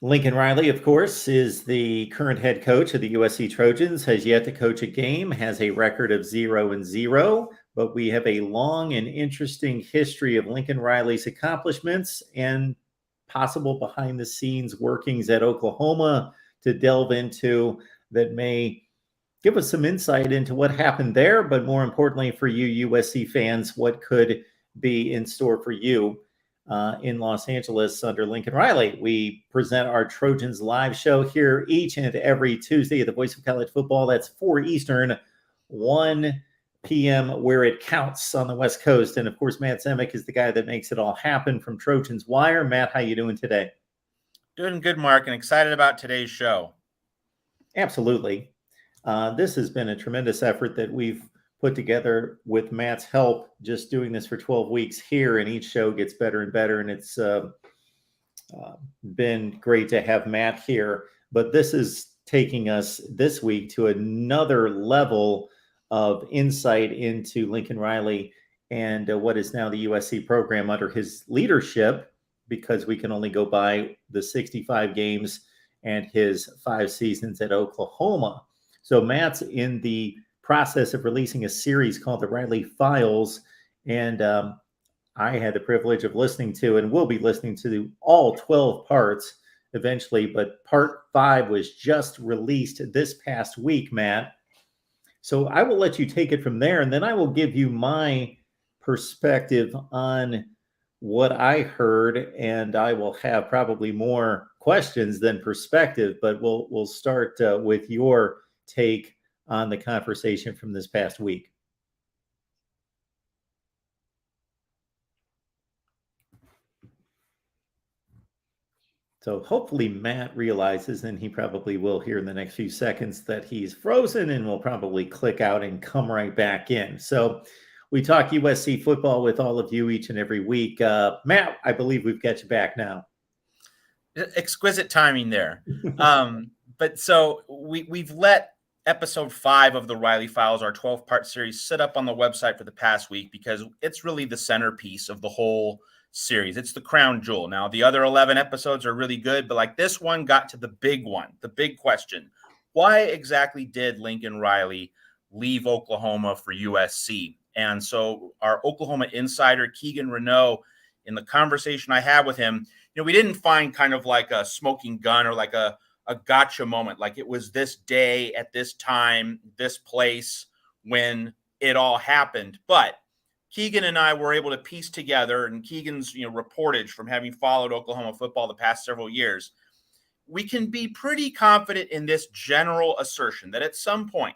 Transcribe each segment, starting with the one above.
Lincoln Riley, of course, is the current head coach of the USC Trojans, has yet to coach a game, has a record of 0-0, but we have a long and interesting history of Lincoln Riley's accomplishments and possible behind the scenes workings at Oklahoma to delve into that may give us some insight into what happened there, but more importantly for you USC fans, what could be in store for you in Los Angeles under Lincoln Riley. We present our Trojans live show here each and every Tuesday at the Voice of College Football. That's 4 Eastern, 1 p.m. where it counts on the West Coast. And of course, Matt Zemek is the guy that makes it all happen from Trojans Wire. Matt, how you doing today? Doing good, Mark, and excited about today's show. Absolutely. This has been a tremendous effort that we've put together with Matt's help, just doing this for 12 weeks here, and each show gets better and better, and it's been great to have Matt here. But this is taking us this week to another level of insight into Lincoln Riley and what is now the USC program under his leadership, because we can only go by the 65 games and his 5 seasons at Oklahoma. So Matt's in the process of releasing a series called the Riley Files, and I had the privilege of listening to, and will be listening to, all 12 parts eventually, but part 5 was just released this past week, Matt. So I will let you take it from there, and then I will give you my perspective on what I heard, and I will have probably more questions than perspective, but we'll start with your take on the conversation from this past week. So hopefully Matt realizes, and he probably will here in the next few seconds, that he's frozen and will probably click out and come right back in. So we talk USC football with all of you each and every week. Matt, I believe we've got you back now. Exquisite timing there. But so we've let episode 5 of the Riley Files, our 12-part series, sit up on the website for the past week because it's really the centerpiece of the whole series. It's the crown jewel. Now, the other 11 episodes are really good, but like this one got to the big one, the big question. Why exactly did Lincoln Riley leave Oklahoma for USC? And so our Oklahoma insider, Keegan Renault, in the conversation I had with him, we didn't find kind of like a smoking gun or like a gotcha moment. Like it was this day at this time, this place when it all happened. But Keegan and I were able to piece together, and Keegan's reportage from having followed Oklahoma football the past several years, we can be pretty confident in this general assertion that at some point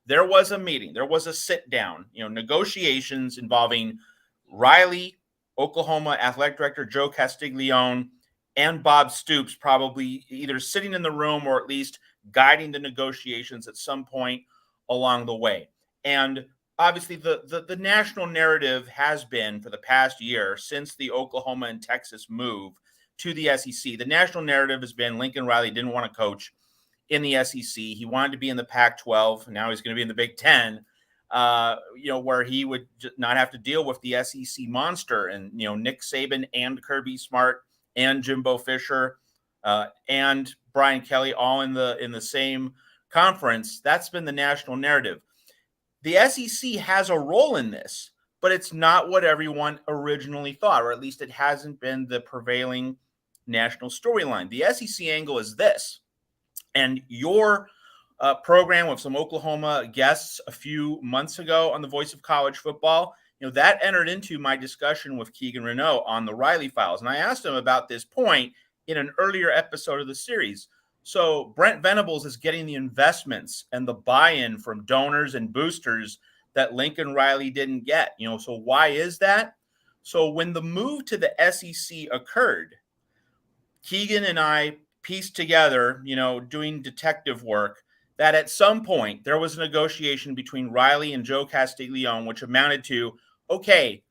there was a meeting, there was a sit down, negotiations involving Riley, Oklahoma athletic director Joe Castiglione, and Bob Stoops, probably either sitting in the room or at least guiding the negotiations at some point along the way. And obviously the national narrative has been for the past year, since the Oklahoma and Texas move to the SEC, the national narrative has been Lincoln Riley didn't want to coach in the SEC. He wanted to be in the Pac-12. Now he's going to be in the Big Ten, where he would not have to deal with the SEC monster and, Nick Saban and Kirby Smart and Jimbo Fisher and Brian Kelly all in the same conference. That's been the national narrative. The SEC has a role in this, but it's not what everyone originally thought, or at least it hasn't been the prevailing national storyline. The SEC angle is this, and your program with some Oklahoma guests a few months ago on the Voice of College Football, that entered into my discussion with Keegan Renault on the Riley Files. And I asked him about this point in an earlier episode of the series. So Brent Venables is getting the investments and the buy-in from donors and boosters that Lincoln Riley didn't get. So why is that? So when the move to the SEC occurred, Keegan and I pieced together, doing detective work, that at some point there was a negotiation between Riley and Joe Castiglione, which amounted to, okay,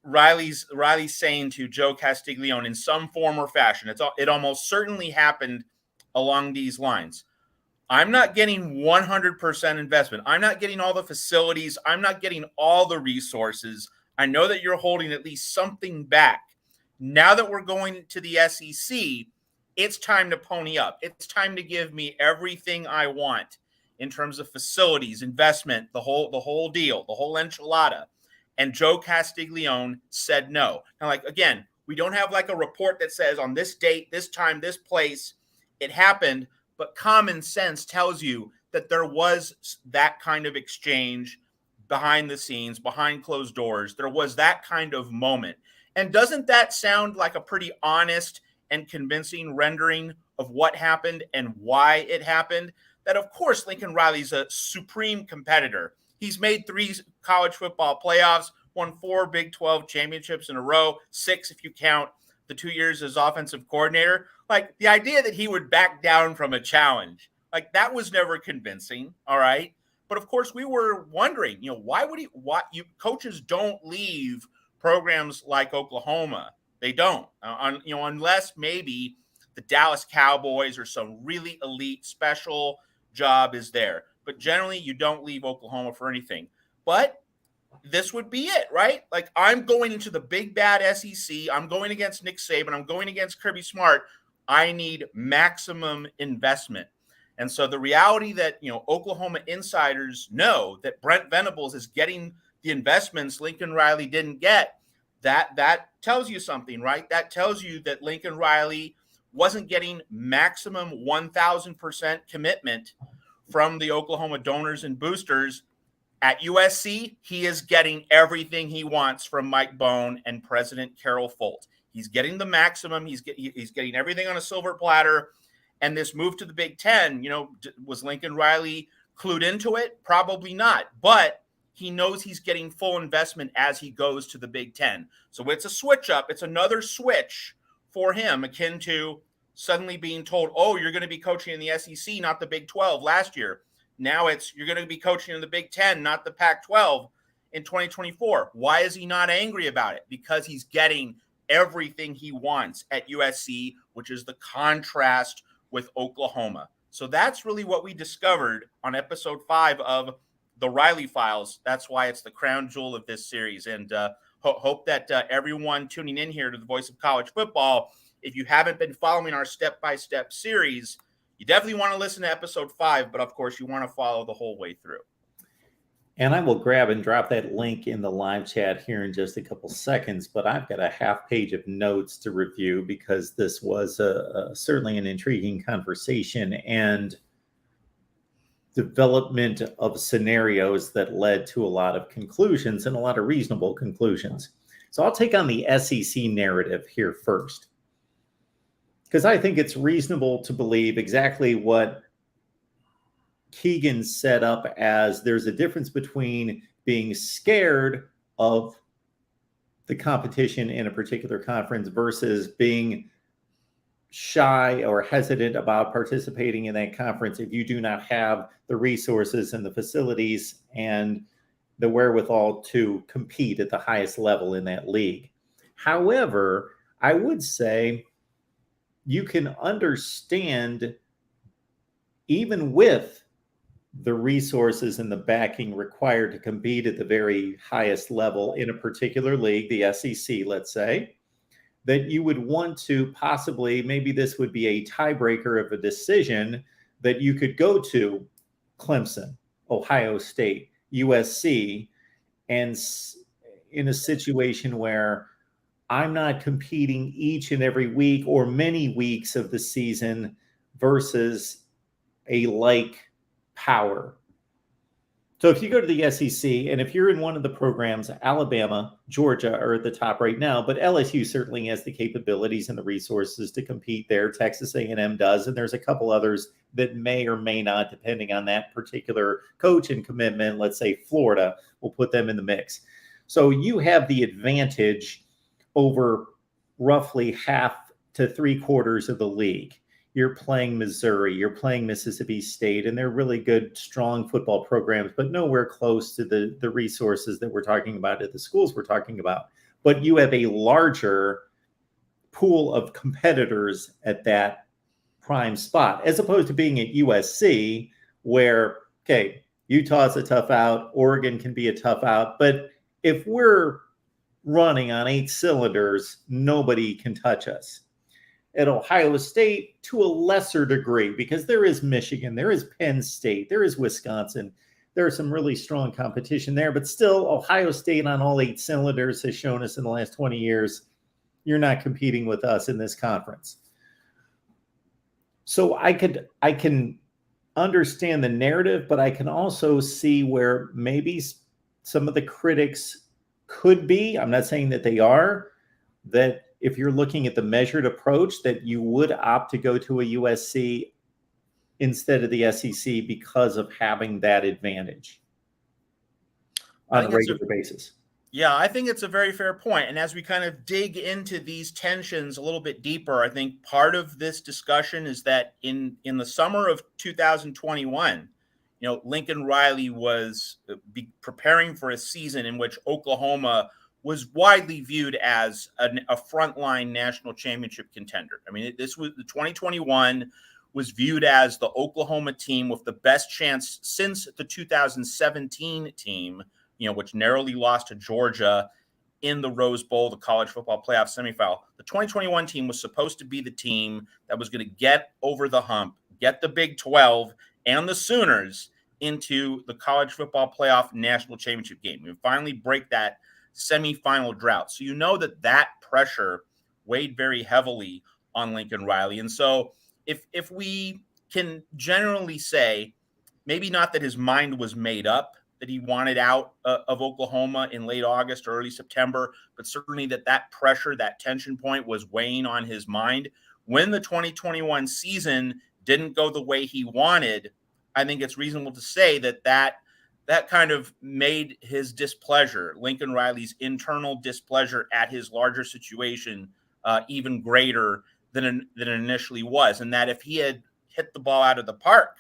Riley's saying to Joe Castiglione in some form or fashion, it almost certainly happened along these lines. I'm not getting 100% investment. I'm not getting all the facilities. I'm not getting all the resources. I know that you're holding at least something back. Now that we're going to the SEC, it's time to pony up. It's time to give me everything I want in terms of facilities, investment, the whole deal, the whole enchilada. And Joe Castiglione said no. Now, like, again, we don't have like a report that says on this date, this time, this place, it happened, but common sense tells you that there was that kind of exchange behind the scenes, behind closed doors. There was that kind of moment. And doesn't that sound like a pretty honest and convincing rendering of what happened and why it happened? That, of course, Lincoln Riley's a supreme competitor. He's made 3 college football playoffs, won 4 Big 12 championships in a row, 6 if you count the 2 years as offensive coordinator. Like, the idea that he would back down from a challenge, like, that was never convincing, all right? But, of course, we were wondering, why would he – coaches don't leave programs like Oklahoma. They don't, unless maybe the Dallas Cowboys or some really elite special job is there. But generally, you don't leave Oklahoma for anything. But this would be it, right? Like, I'm going into the big bad SEC. I'm going against Nick Saban. I'm going against Kirby Smart. I need maximum investment. And so the reality that, Oklahoma insiders know that Brent Venables is getting the investments Lincoln Riley didn't get, that tells you something, right? That tells you that Lincoln Riley wasn't getting maximum 1,000% commitment from the Oklahoma donors and boosters. At USC, he is getting everything he wants from Mike Bone and President Carol Folt. He's getting the maximum. He's getting everything on a silver platter. And this move to the Big Ten, was Lincoln Riley clued into it? Probably not. But he knows he's getting full investment as he goes to the Big Ten. So it's a switch up. It's another switch for him, akin to suddenly being told, oh, you're going to be coaching in the SEC, not the Big 12 last year. Now you're going to be coaching in the Big 10, not the Pac-12 in 2024. Why is he not angry about it? Because he's getting everything he wants at USC, which is the contrast with Oklahoma. So that's really what we discovered on episode 5 of the Riley Files. That's why it's the crown jewel of this series. And hope that everyone tuning in here to the Voice of College Football, if you haven't been following our step-by-step series, you definitely want to listen to episode 5, but of course you want to follow the whole way through. And I will grab and drop that link in the live chat here in just a couple seconds, but I've got a half page of notes to review because this was certainly an intriguing conversation and development of scenarios that led to a lot of conclusions and a lot of reasonable conclusions. So I'll take on the SEC narrative here first, because I think it's reasonable to believe exactly what Keegan set up as. There's a difference between being scared of the competition in a particular conference versus being shy or hesitant about participating in that conference if you do not have the resources and the facilities and the wherewithal to compete at the highest level in that league. However, I would say you can understand, even with the resources and the backing required to compete at the very highest level in a particular league, the SEC, let's say, that you would want to possibly, maybe this would be a tiebreaker of a decision, that you could go to Clemson, Ohio State, USC, and in a situation where I'm not competing each and every week or many weeks of the season versus a like power. So if you go to the SEC, and if you're in one of the programs, Alabama, Georgia are at the top right now, but LSU certainly has the capabilities and the resources to compete there. Texas A&M does, and there's a couple others that may or may not, depending on that particular coach and commitment. Let's say Florida, will put them in the mix. So you have the advantage over roughly half to 3/4 of the league. You're playing Missouri, you're playing Mississippi State, and they're really good, strong football programs, but nowhere close to the resources that we're talking about at the schools we're talking about. But you have a larger pool of competitors at that prime spot, as opposed to being at USC, where, okay, Utah's a tough out, Oregon can be a tough out, but if we're running on 8 cylinders, nobody can touch us. At Ohio State, to a lesser degree, because there is Michigan, there is Penn State, there is Wisconsin. There's some really strong competition there, but still, Ohio State on all 8 cylinders has shown us in the last 20 years, you're not competing with us in this conference. So I can understand the narrative, but I can also see where maybe some of the critics could be, I'm not saying that they are, that if you're looking at the measured approach, that you would opt to go to a USC instead of the SEC because of having that advantage on a regular basis. Yeah, I think it's a very fair point. And as we kind of dig into these tensions a little bit deeper, I think part of this discussion is that in the summer of 2021, Lincoln Riley was preparing for a season in which Oklahoma was widely viewed as a frontline national championship contender. I mean, this was the 2021 was viewed as the Oklahoma team with the best chance since the 2017 team, which narrowly lost to Georgia in the Rose Bowl, the college football playoff semifinal. The 2021 team was supposed to be the team that was going to get over the hump, get the Big 12 and the Sooners into the college football playoff national championship game. We finally break that semifinal drought. So that pressure weighed very heavily on Lincoln Riley. And so if we can generally say, maybe not that his mind was made up, that he wanted out of Oklahoma in late August or early September, but certainly that pressure, that tension point was weighing on his mind. When the 2021 season didn't go the way he wanted, I think it's reasonable to say that kind of made his displeasure, Lincoln Riley's internal displeasure at his larger situation, even greater than it initially was. And that if he had hit the ball out of the park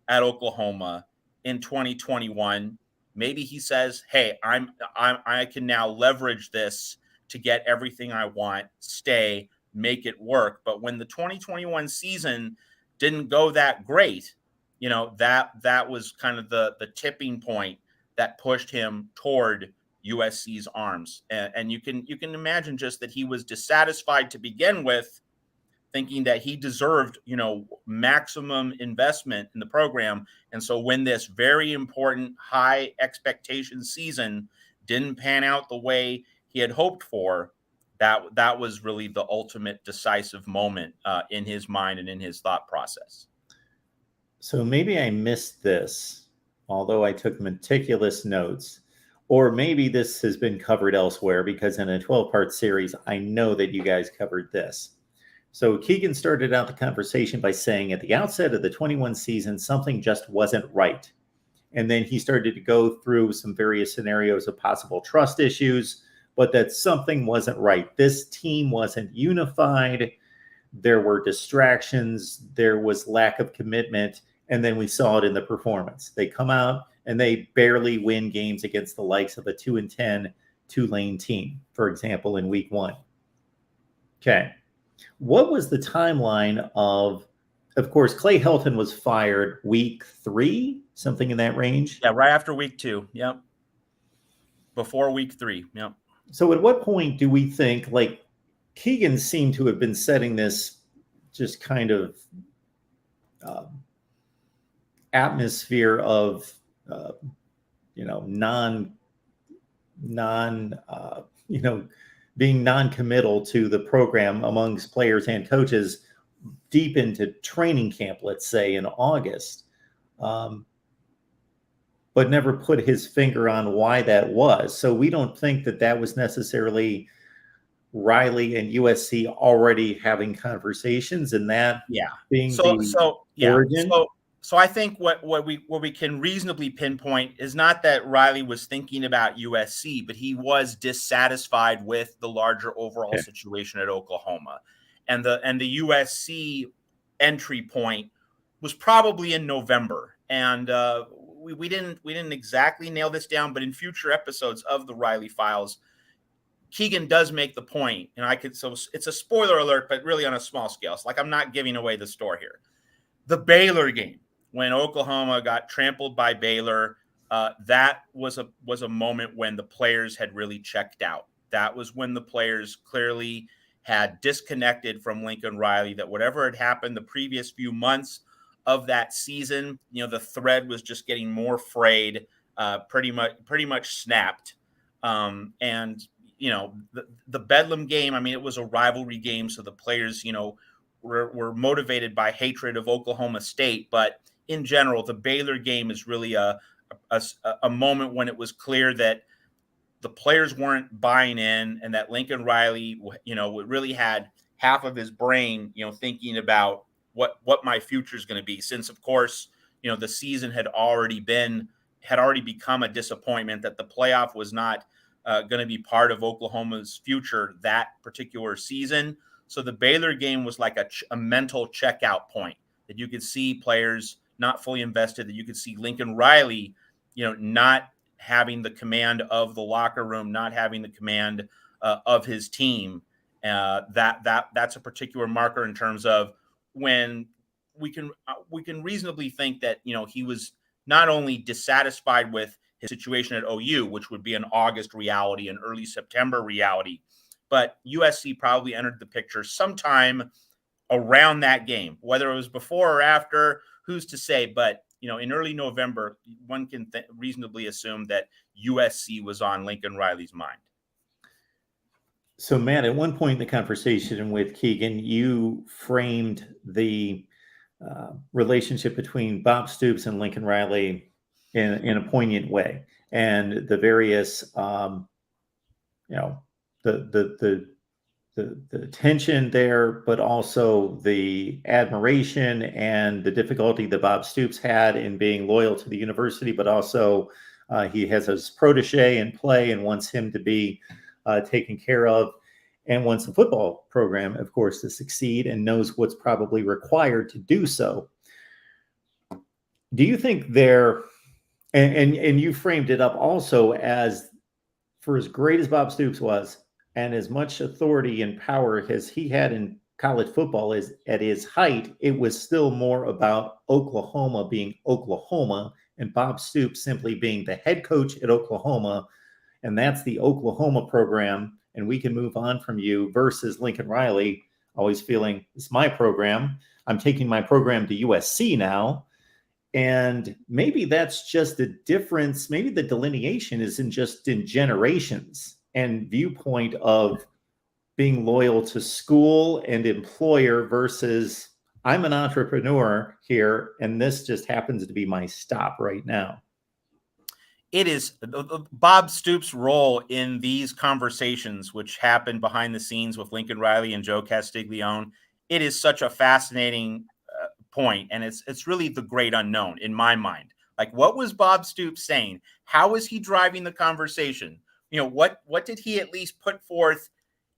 at Oklahoma in 2021, maybe he says, hey, I can now leverage this to get everything I want, stay, make it work. But when the 2021 season didn't go that great, that was kind of the tipping point that pushed him toward USC's arms. And you can imagine just that he was dissatisfied to begin with, thinking that he deserved, maximum investment in the program. And so when this very important high expectation season didn't pan out the way he had hoped for, that was really the ultimate decisive moment in his mind and in his thought process. So maybe I missed this, although I took meticulous notes, or maybe this has been covered elsewhere, because in a 12-part series, I know that you guys covered this. So Keegan started out the conversation by saying at the outset of the 21 season, something just wasn't right. And then he started to go through some various scenarios of possible trust issues, but that something wasn't right. This team wasn't unified. There were distractions. There was lack of commitment. And then we saw it in the performance. They come out and they barely win games against the likes of a 2-10 Tulane team, for example, in week 1. Okay. What was the timeline of course, Clay Helton was fired week 3, something in that range? Yeah, right after week 2. Yep. Before week 3. Yep. So at what point do we think, like, Keegan seemed to have been setting this just kind of atmosphere of, being non-committal to the program amongst players and coaches deep into training camp, let's say in August, but never put his finger on why that was. So we don't think that was necessarily Riley and USC already having conversations, and that being origin. So I think what we can reasonably pinpoint is not that Riley was thinking about USC, but he was dissatisfied with the larger overall situation at Oklahoma, and the USC entry point was probably in November, and we didn't exactly nail this down, but in future episodes of the Riley Files, Keegan does make the point, and so it's a spoiler alert, but really on a small scale. It's like I'm not giving away the store here. The Baylor game, when Oklahoma got trampled by Baylor, that was a moment when the players had really checked out. That was when the players clearly had disconnected from Lincoln Riley, that whatever had happened the previous few months of that season, the thread was just getting more frayed, pretty much snapped. And the Bedlam game, I mean, it was a rivalry game, so the players, were motivated by hatred of Oklahoma State. But in general, the Baylor game is really a moment when it was clear that the players weren't buying in, and that Lincoln Riley, really had half of his brain, thinking about what my future is going to be. Since, of course, the season had already become a disappointment, that the playoff was not going to be part of Oklahoma's future that particular season. So the Baylor game was like a mental checkout point, that you could see players not fully invested, that you could see Lincoln Riley, not having the command of the locker room, not having the command of his team. That's a particular marker in terms of when we can reasonably think that he was not only dissatisfied with his situation at OU, which would be an August reality, an early September reality, but USC probably entered the picture sometime around that game. Whether it was before or after, who's to say? But in early November, one can reasonably assume that USC was on Lincoln Riley's mind. So, Matt, at one point in the conversation with Keegan, you framed the relationship between Bob Stoops and Lincoln Riley in a poignant way, and the various, the tension there, but also the admiration and the difficulty that Bob Stoops had in being loyal to the university, but also he has his protege in play and wants him to be taken care of, and wants the football program, of course, to succeed, and knows what's probably required to do so. Do you think and you framed it up also as, for as great as Bob Stoops was, and as much authority and power as he had in college football as at his height, it was still more about Oklahoma being Oklahoma and Bob Stoops simply being the head coach at Oklahoma. And that's the Oklahoma program, and we can move on from you, versus Lincoln Riley always feeling, it's my program. I'm taking my program to USC now. And maybe that's just the difference. Maybe the delineation is in generations and viewpoint of being loyal to school and employer versus I'm an entrepreneur here, and this just happens to be my stop right now. It is Bob Stoops' role in these conversations, which happened behind the scenes with Lincoln Riley and Joe Castiglione. It is such a fascinating point, and it's really the great unknown in my mind. Like, what was Bob Stoops saying? How was he driving the conversation? What did he at least put forth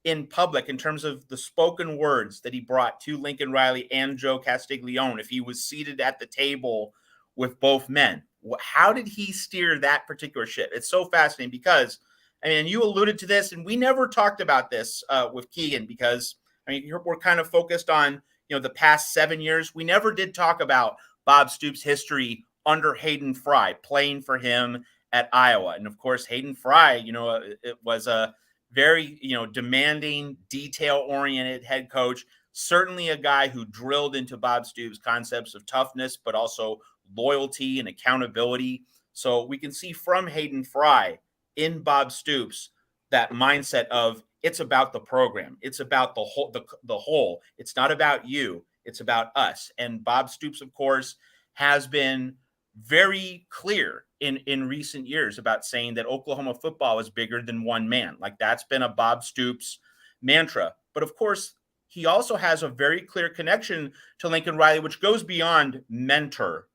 in public in terms of the spoken words that he brought to Lincoln Riley and Joe Castiglione if he was seated at the table with both men? How did he steer that particular ship? It's so fascinating because, you alluded to this, and we never talked about this with Keegan because, we're kind of focused on, the past 7 years. We never did talk about Bob Stoops' history under Hayden Fry, playing for him at Iowa. And of course, Hayden Fry, it was a very, demanding, detail-oriented head coach, certainly a guy who drilled into Bob Stoops concepts of toughness, but also loyalty and accountability. So we can see from Hayden Fry in Bob Stoops that mindset of, it's about the program. It's about the whole. It's not about you. It's about us. And Bob Stoops, of course, has been very clear in recent years about saying that Oklahoma football is bigger than one man. Like, that's been a Bob Stoops mantra. But of course, he also has a very clear connection to Lincoln Riley, which goes beyond mentor,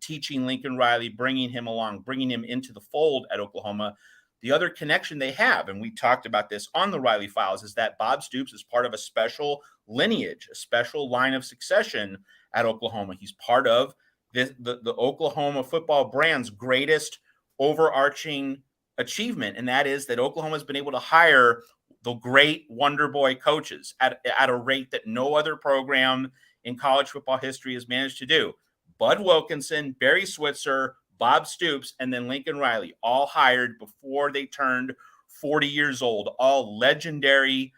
teaching Lincoln Riley, bringing him along, bringing him into the fold at Oklahoma. The other connection they have, and we talked about this on the Riley Files, is that Bob Stoops is part of a special lineage, a special line of succession at Oklahoma. He's part of the Oklahoma football brand's greatest overarching achievement, and that is that Oklahoma has been able to hire the great Wonder Boy coaches at a rate that no other program in college football history has managed to do. Bud Wilkinson, Barry Switzer, Bob Stoops, and then Lincoln Riley, all hired before they turned 40 years old, all legendary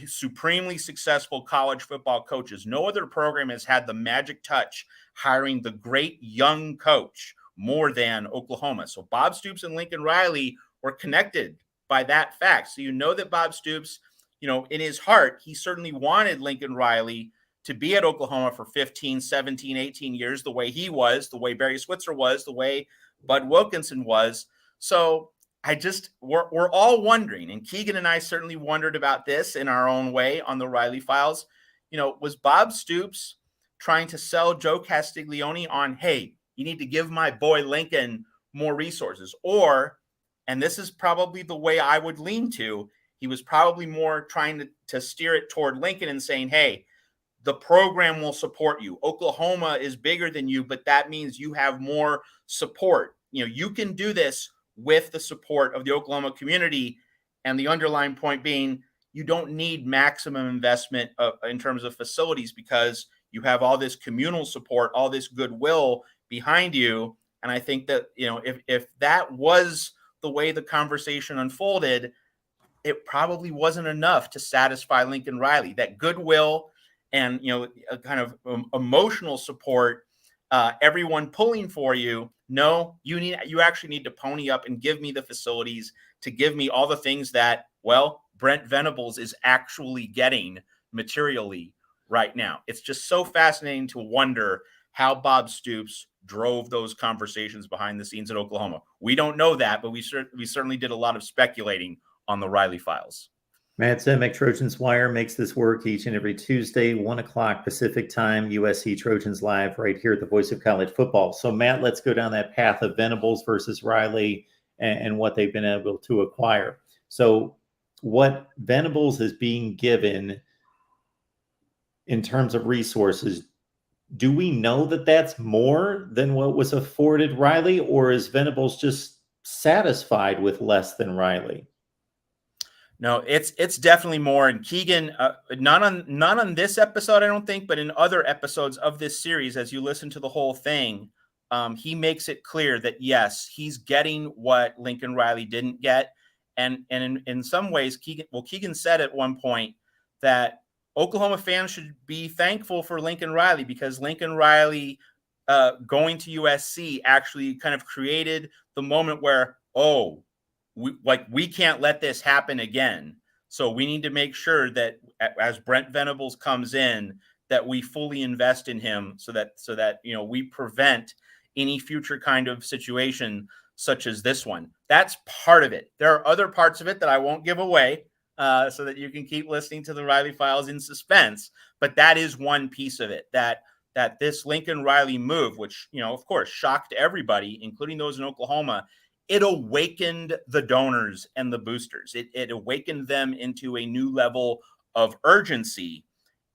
supremely successful college football coaches. No other program has had the magic touch hiring the great young coach more than Oklahoma. So Bob Stoops and Lincoln Riley were connected by that fact. So you know that Bob Stoops, in his heart, he certainly wanted Lincoln Riley to be at Oklahoma for 15, 17, 18 years, the way he was, the way Barry Switzer was, the way Bud Wilkinson was. So we're all wondering, and Keegan and I certainly wondered about this in our own way on the Riley Files. Was Bob Stoops trying to sell Joe Castiglione on, hey, you need to give my boy Lincoln more resources? Or, and this is probably the way I would lean to, he was probably more trying to steer it toward Lincoln and saying, hey, the program will support you. Oklahoma is bigger than you, but that means you have more support. You can do this with the support of the Oklahoma community. And the underlying point being, you don't need maximum investment in terms of facilities, because you have all this communal support, all this goodwill behind you. And I think that, if that was the way the conversation unfolded, it probably wasn't enough to satisfy Lincoln Riley. That goodwill and, a kind of emotional support, everyone pulling for you. No, you actually need to pony up and give me the facilities, to give me all the things that, well, Brent Venables is actually getting materially right now. It's just so fascinating to wonder how Bob Stoops drove those conversations behind the scenes at Oklahoma. We don't know that, but we certainly did a lot of speculating on the Riley Files. Matt Zemek, Trojans Wire, makes this work each and every Tuesday, 1 o'clock Pacific time, USC Trojans Live, right here at the Voice of College Football. So, Matt, let's go down that path of Venables versus Riley and what they've been able to acquire. So, what Venables is being given in terms of resources, do we know that that's more than what was afforded Riley, or is Venables just satisfied with less than Riley? No, it's definitely more. And Keegan, not on this episode, I don't think, but in other episodes of this series, as you listen to the whole thing, he makes it clear that yes, he's getting what Lincoln Riley didn't get, and in some ways, Keegan said at one point that Oklahoma fans should be thankful for Lincoln Riley, because Lincoln Riley going to USC actually kind of created the moment where, we can't let this happen again. So we need to make sure that as Brent Venables comes in, that we fully invest in him so that we prevent any future kind of situation such as this one. That's part of it. There are other parts of it that I won't give away, so that you can keep listening to the Riley Files in suspense. But that is one piece of it, that this Lincoln Riley move, which, of course, shocked everybody, including those in Oklahoma, it awakened the donors and the boosters. It awakened them into a new level of urgency.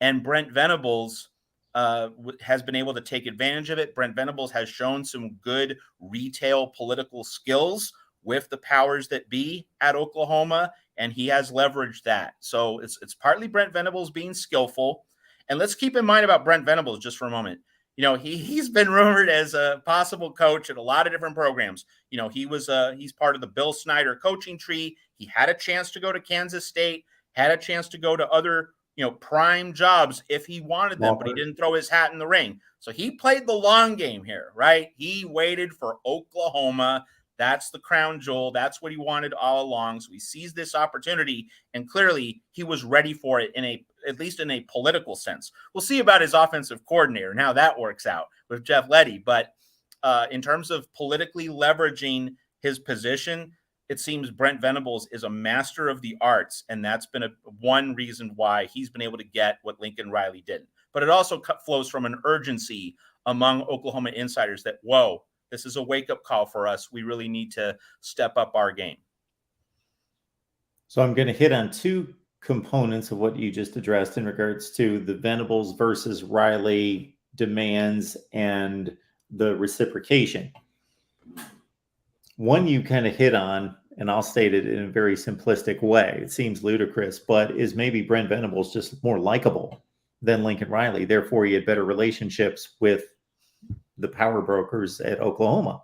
And Brent Venables has been able to take advantage of it. Brent Venables has shown some good retail political skills with the powers that be at Oklahoma, and he has leveraged that. So it's partly Brent Venables being skillful. And let's keep in mind about Brent Venables just for a moment. He's been rumored as a possible coach at a lot of different programs. He's part of the Bill Snyder coaching tree. He had a chance to go to Kansas State, had a chance to go to other, prime jobs if he wanted them, but he didn't throw his hat in the ring. So he played the long game here, right? He waited for Oklahoma. That's the crown jewel. That's what he wanted all along. So he seized this opportunity, and clearly he was ready for it at least in a political sense. We'll see about his offensive coordinator and how that works out with Jeff Leddy. But in terms of politically leveraging his position, it seems Brent Venables is a master of the arts, and that's been one reason why he's been able to get what Lincoln Riley didn't. But it also flows from an urgency among Oklahoma insiders that, whoa, this is a wake-up call for us. We really need to step up our game. So I'm going to hit on two components of what you just addressed in regards to the Venables versus Riley demands and the reciprocation. One you kind of hit on, and I'll state it in a very simplistic way. It seems ludicrous, but is maybe Brent Venables just more likable than Lincoln Riley? Therefore, he had better relationships with the power brokers at Oklahoma.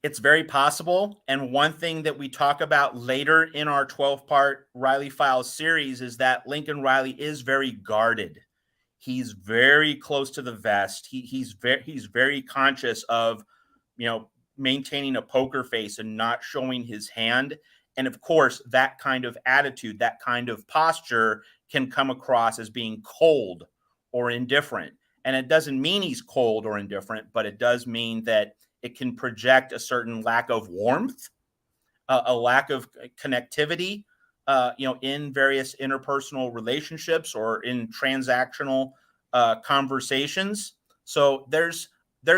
It's very possible. And one thing that we talk about later in our 12-part Riley Files series is that Lincoln Riley is very guarded. He's very close to the vest. He's very conscious of, maintaining a poker face and not showing his hand. And of course, that kind of attitude, that kind of posture can come across as being cold or indifferent. And it doesn't mean he's cold or indifferent, but it does mean that it can project a certain lack of warmth, a lack of connectivity, in various interpersonal relationships or in transactional conversations. So there's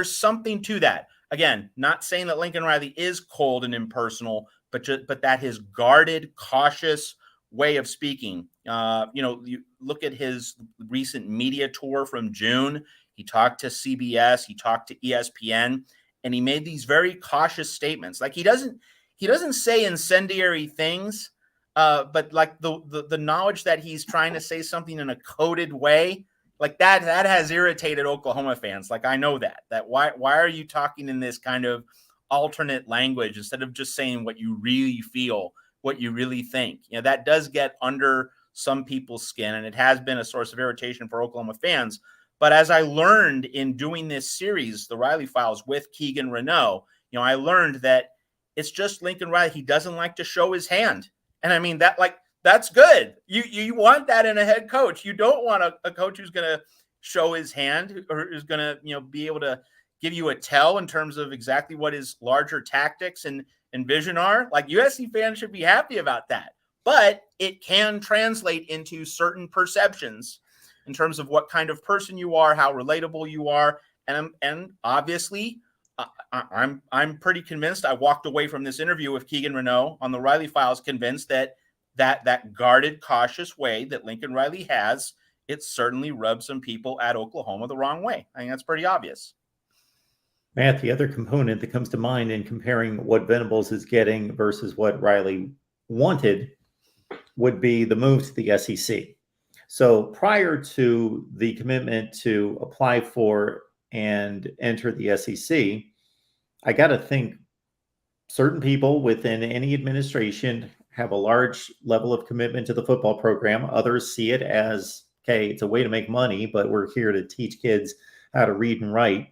something to that. Again, not saying that Lincoln Riley is cold and impersonal, but that his guarded, cautious way of speaking. You look at his recent media tour from June. He talked to CBS, he talked to ESPN, and he made these very cautious statements. Like he doesn't say incendiary things, but like the knowledge that he's trying to say something in a coded way, like that has irritated Oklahoma fans. Like I know that why are you talking in this kind of alternate language instead of just saying what you really feel, what you really think? That does get under some people's skin, and it has been a source of irritation for Oklahoma fans. But as I learned in doing this series, the Riley Files with Keegan Renault, I learned that it's just Lincoln Riley. He doesn't like to show his hand. And I mean, that's good. You want that in a head coach. You don't want a coach who's going to show his hand or is going to, be able to give you a tell in terms of exactly what his larger tactics and vision are. Like USC fans should be happy about that. But it can translate into certain perceptions in terms of what kind of person you are, how relatable you are. And obviously, I'm pretty convinced. I walked away from this interview with Keegan Renault on the Riley Files convinced that guarded, cautious way that Lincoln Riley has, it certainly rubs some people at Oklahoma the wrong way. I think that's pretty obvious. Matt, the other component that comes to mind in comparing what Venables is getting versus what Riley wanted would be the move to the SEC. So prior to the commitment to apply for and enter the SEC, I got to think certain people within any administration have a large level of commitment to the football program. Others see it as, okay, it's a way to make money, but we're here to teach kids how to read and write.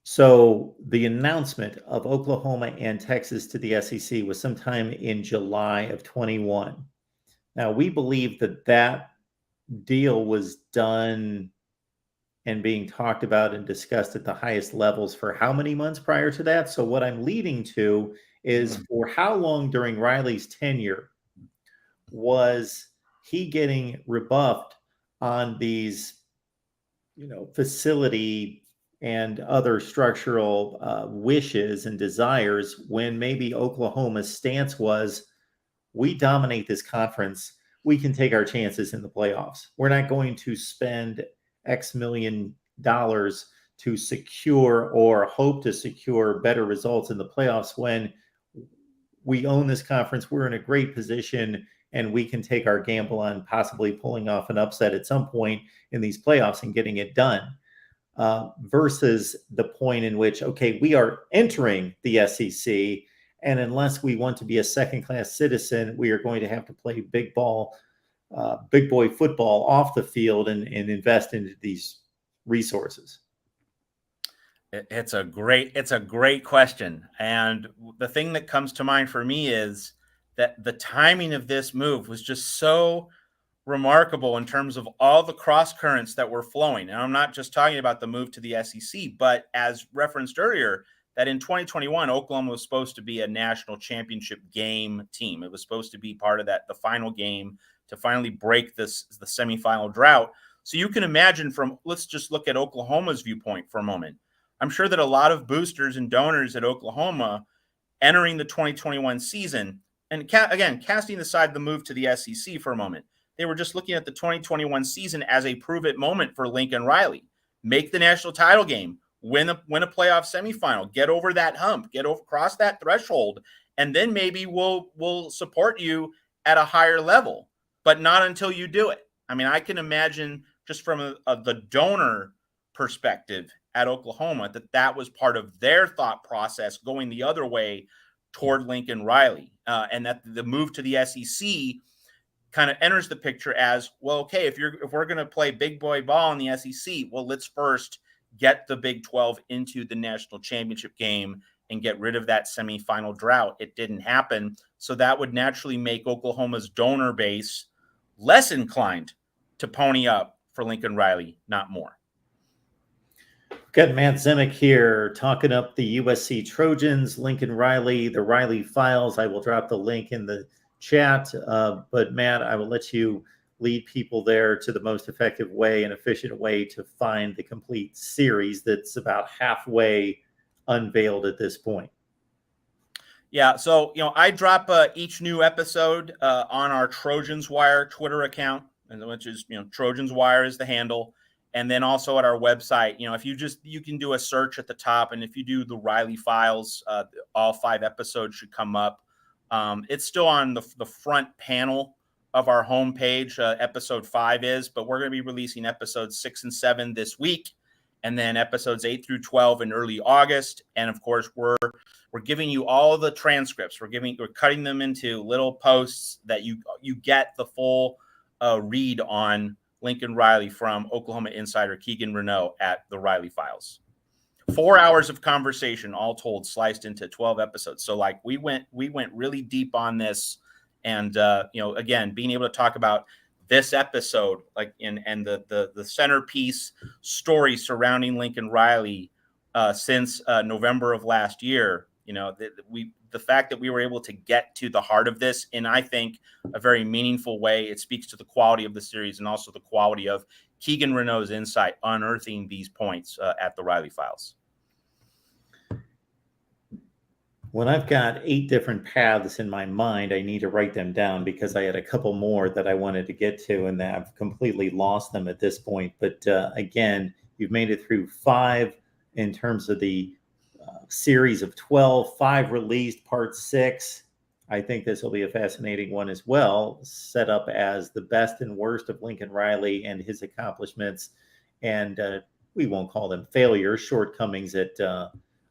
So the announcement of Oklahoma and Texas to the SEC was sometime in July of 21. Now, we believe that deal was done and being talked about and discussed at the highest levels for how many months prior to that? So what I'm leading to is for how long during Riley's tenure was he getting rebuffed on these, facility and other structural wishes and desires when maybe Oklahoma's stance was, we dominate this conference. We can take our chances in the playoffs. We're not going to spend X million dollars to secure or hope to secure better results in the playoffs when we own this conference. We're in a great position and we can take our gamble on possibly pulling off an upset at some point in these playoffs and getting it done. Versus the point in which, okay, we are entering the SEC, and unless we want to be a second-class citizen, we are going to have to play big boy football off the field and invest into these resources. It's a great question. And the thing that comes to mind for me is that the timing of this move was just so remarkable in terms of all the cross currents that were flowing. And I'm not just talking about the move to the SEC, but as referenced earlier, that in 2021, Oklahoma was supposed to be a national championship game team. It was supposed to be part of the final game to finally break the semifinal drought. So you can imagine let's just look at Oklahoma's viewpoint for a moment. I'm sure that a lot of boosters and donors at Oklahoma entering the 2021 season, and again, casting aside the move to the SEC for a moment, they were just looking at the 2021 season as a prove-it moment for Lincoln Riley. Make the national title game, win a playoff semifinal, get over that hump, cross that threshold, and then maybe we'll support you at a higher level, but not until you do it. I mean, I can imagine just from the donor perspective, at Oklahoma, that was part of their thought process going the other way toward Lincoln Riley, and that the move to the SEC kind of enters the picture as, well, okay, if we're going to play big boy ball in the SEC, well, let's first get the Big 12 into the national championship game and get rid of that semifinal drought. It didn't happen. So that would naturally make Oklahoma's donor base less inclined to pony up for Lincoln Riley, not more. Got Matt Zemek here talking up the USC Trojans, Lincoln Riley, the Riley Files. I will drop the link in the chat. But Matt, I will let you lead people there to the most effective way and efficient way to find the complete series that's about halfway unveiled at this point. Yeah, so I drop each new episode on our Trojans Wire Twitter account, and which is Trojans Wire is the handle, and then also at our website. If you can do a search at the top, and if you do the Riley Files, all 5 episodes should come up. It's still on the front panel of our homepage. Episode 5 is, but we're going to be releasing episodes 6 and 7 this week, and then episodes 8 through 12 in early August. And of course, we're giving you all the transcripts. We're cutting them into little posts that you get the full read on Lincoln Riley from Oklahoma insider Keegan Renaud at the Riley Files. 4 hours of conversation, all told, sliced into 12 episodes. So we went really deep on this, and again, being able to talk about this episode, and the centerpiece story surrounding Lincoln Riley since November of last year. The fact that we were able to get to the heart of this in, I think, a very meaningful way, it speaks to the quality of the series and also the quality of Keegan Renaud's insight unearthing these points at the Riley Files. When I've got 8 different paths in my mind, I need to write them down because I had a couple more that I wanted to get to, and I've completely lost them at this point. But again, you've made it through 5 in terms of the series of 12, 5 released, part 6. I think this will be a fascinating one as well, set up as the best and worst of Lincoln Riley and his accomplishments. And we won't call them failures, shortcomings at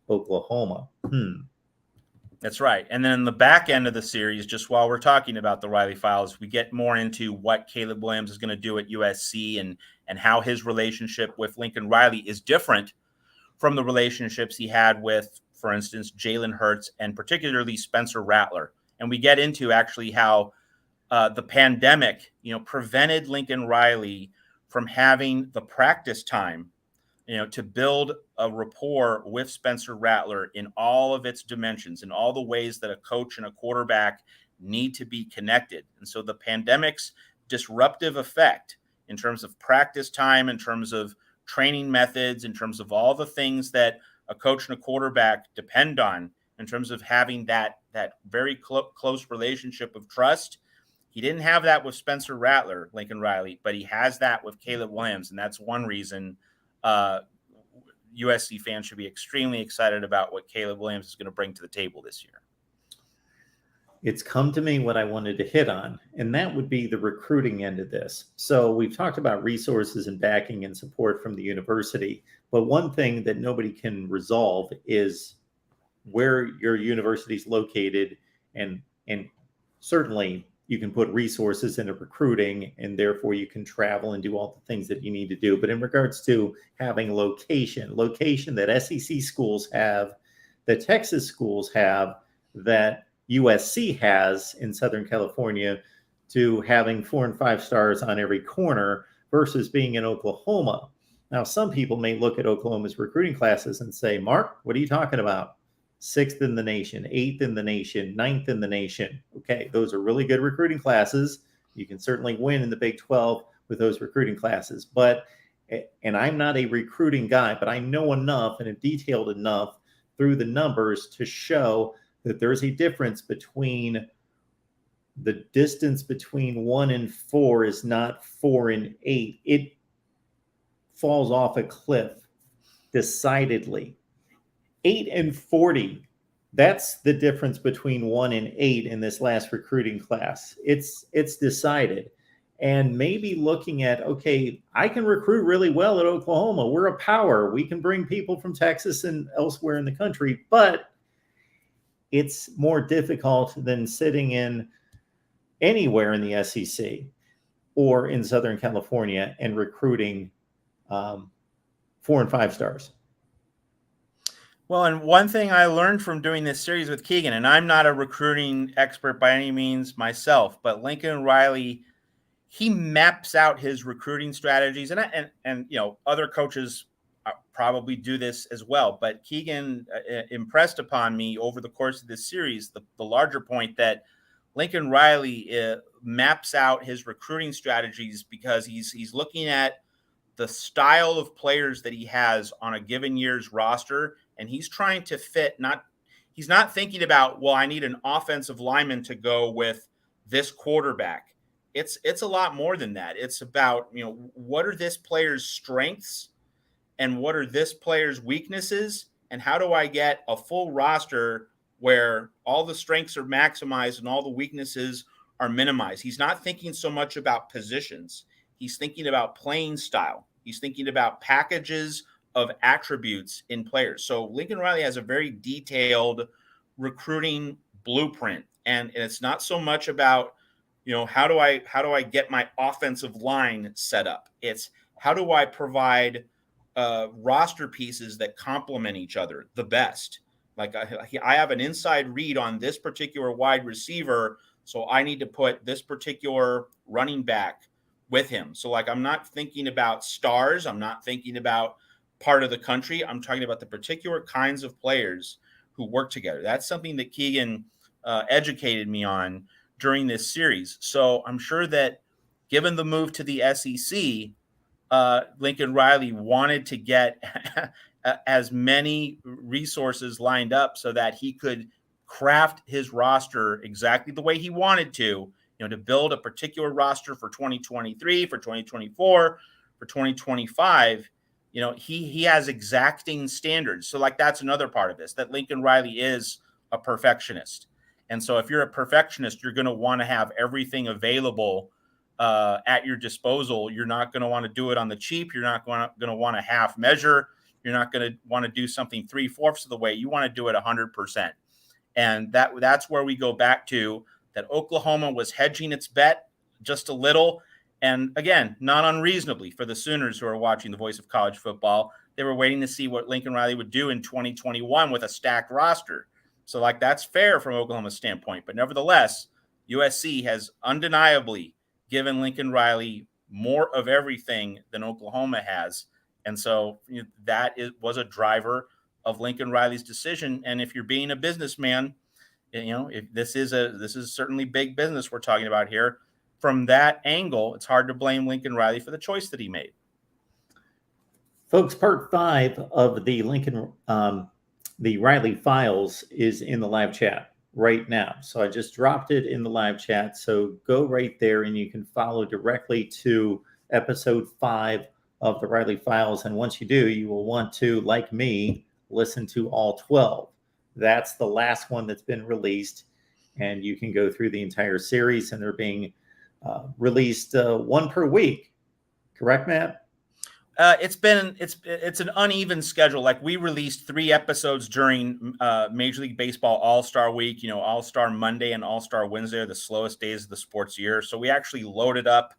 Oklahoma. That's right. And then the back end of the series, just while we're talking about the Riley Files, we get more into what Caleb Williams is going to do at USC and how his relationship with Lincoln Riley is different from the relationships he had with, for instance, Jalen Hurts and particularly Spencer Rattler. And we get into actually how the pandemic, prevented Lincoln Riley from having the practice time, to build a rapport with Spencer Rattler in all of its dimensions, in all the ways that a coach and a quarterback need to be connected. And so the pandemic's disruptive effect in terms of practice time, in terms of training methods, in terms of all the things that a coach and a quarterback depend on, in terms of having that very close relationship of trust. He didn't have that with Spencer Rattler, Lincoln Riley, but he has that with Caleb Williams. And that's one reason USC fans should be extremely excited about what Caleb Williams is going to bring to the table this year. It's come to me what I wanted to hit on, and that would be the recruiting end of this. So we've talked about resources and backing and support from the university, but one thing that nobody can resolve is where your university is located, and certainly you can put resources into recruiting, and therefore you can travel and do all the things that you need to do. But in regards to having location that SEC schools have, that Texas schools have, that USC has in Southern California, to having 4 and 5 stars on every corner versus being in Oklahoma. Now, some people may look at Oklahoma's recruiting classes and say, Mark, what are you talking about? 6th in the nation, 8th in the nation, 9th in the nation. Okay, those are really good recruiting classes. You can certainly win in the Big 12 with those recruiting classes. And I'm not a recruiting guy, but I know enough and have detailed enough through the numbers to show that there's a difference between the distance between 1 and 4 is not 4 and 8. It falls off a cliff decidedly. 8 and 40. That's the difference between 1 and 8 in this last recruiting class. It's decided. and maybe looking at, okay, I can recruit really well at Oklahoma. We're a power. We can bring people from Texas and elsewhere in the country, but it's more difficult than sitting in anywhere in the SEC or in Southern California and recruiting 4 and 5 stars. Well, and one thing I learned from doing this series with Keegan, and I'm not a recruiting expert by any means myself, but Lincoln Riley, he maps out his recruiting strategies, and other coaches probably do this as well. But Keegan impressed upon me over the course of this series the larger point that Lincoln Riley maps out his recruiting strategies because he's looking at the style of players that he has on a given year's roster, and he's trying to fit. He's not thinking about, well, I need an offensive lineman to go with this quarterback. It's a lot more than that. It's about, what are this player's strengths and what are this player's weaknesses, and how do I get a full roster where all the strengths are maximized and all the weaknesses are minimized. He's not thinking so much about positions. He's thinking about playing style. He's thinking about packages of attributes in players. So Lincoln Riley has a very detailed recruiting blueprint, and it's not so much about, how do I get my offensive line set up? It's how do I provide roster pieces that complement each other the best. Like I have an inside read on this particular wide receiver, so I need to put this particular running back with him. So like, I'm not thinking about stars. I'm not thinking about part of the country. I'm talking about the particular kinds of players who work together. That's something that Keegan educated me on during this series. So I'm sure that given the move to the SEC, Lincoln Riley wanted to get as many resources lined up so that he could craft his roster exactly the way he wanted to build a particular roster for 2023, for 2024, for 2025. He has exacting standards. So like, that's another part of this, that Lincoln Riley is a perfectionist. And so if you're a perfectionist, you're going to want to have everything available at your disposal. You're not going to want to do it on the cheap. You're not going to want to half measure. You're not going to want to do something 3/4 of the way. You want to do it 100%. And that's where we go back to that Oklahoma was hedging its bet just a little. And again, not unreasonably for the Sooners who are watching the voice of college football. They were waiting to see what Lincoln Riley would do in 2021 with a stacked roster. So like, that's fair from Oklahoma's standpoint. But nevertheless, USC has undeniably given Lincoln Riley more of everything than Oklahoma has. And so was a driver of Lincoln Riley's decision. And if you're being a businessman, if this is certainly big business we're talking about here. From that angle, it's hard to blame Lincoln Riley for the choice that he made. Folks, part 5 of the the Riley Files is in the live chat right now. So I just dropped it in the live chat. So go right there and you can follow directly to episode 5 of the Riley Files. And once you do, you will want to, like me, listen to all 12. That's the last one that's been released. And you can go through the entire series, and they're being released one per week. Correct, Matt? It's an uneven schedule. Like, we released 3 episodes during Major League Baseball All-Star Week. All-Star Monday and All-Star Wednesday are the slowest days of the sports year. So we actually loaded up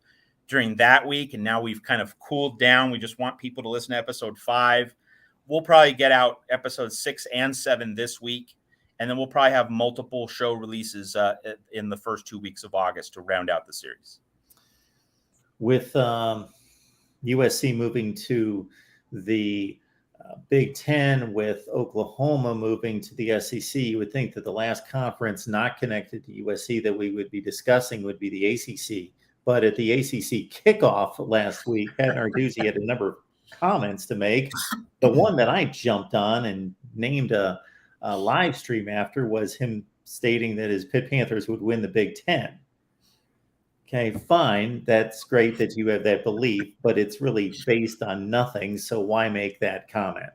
during that week, and now we've kind of cooled down. We just want people to listen to episode 5. We'll probably get out episodes 6 and 7 this week, and then we'll probably have multiple show releases in the first 2 weeks of August to round out the series. With USC moving to the Big Ten, with Oklahoma moving to the SEC, you would think that the last conference not connected to USC that we would be discussing would be the ACC. But at the ACC kickoff last week, Pat Narduzzi had a number of comments to make. The one that I jumped on and named a live stream after was him stating that his Pitt Panthers would win the Big Ten. Okay, fine. That's great that you have that belief, but it's really based on nothing. So why make that comment?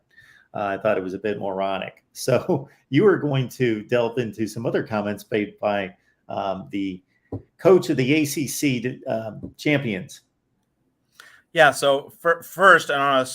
I thought it was a bit moronic. So you are going to delve into some other comments made by the coach of the ACC champions. Yeah. So first, and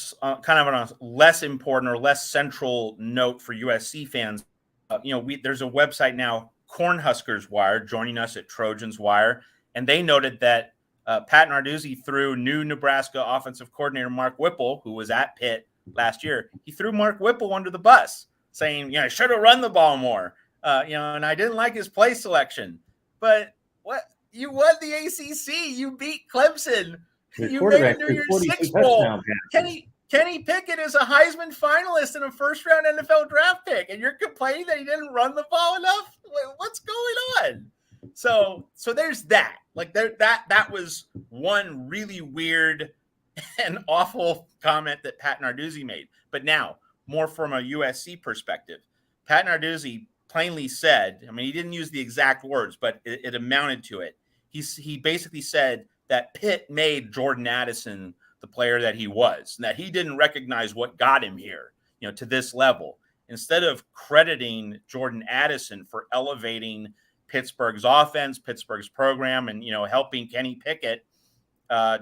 kind of on a less important or less central note for USC fans, there's a website now, Cornhuskers Wire, joining us at Trojans Wire, and they noted that Pat Narduzzi threw new Nebraska offensive coordinator Mark Whipple, who was at Pitt last year. He threw Mark Whipple under the bus, saying, I should have run the ball more, and I didn't like his play selection. But what? You won the ACC. You beat Clemson. You made it to your Sixth Bowl. Kenny Pickett is a Heisman finalist and a first-round NFL draft pick, and you're complaining that he didn't run the ball enough? What's going on? So there's that. Like that was one really weird and awful comment that Pat Narduzzi made. But now, more from a USC perspective, Pat Narduzzi plainly said, I mean, he didn't use the exact words, but it amounted to it. He basically said that Pitt made Jordan Addison the player that he was, and that he didn't recognize what got him here, to this level. Instead of crediting Jordan Addison for elevating Pittsburgh's offense, Pittsburgh's program, and, helping Kenny Pickett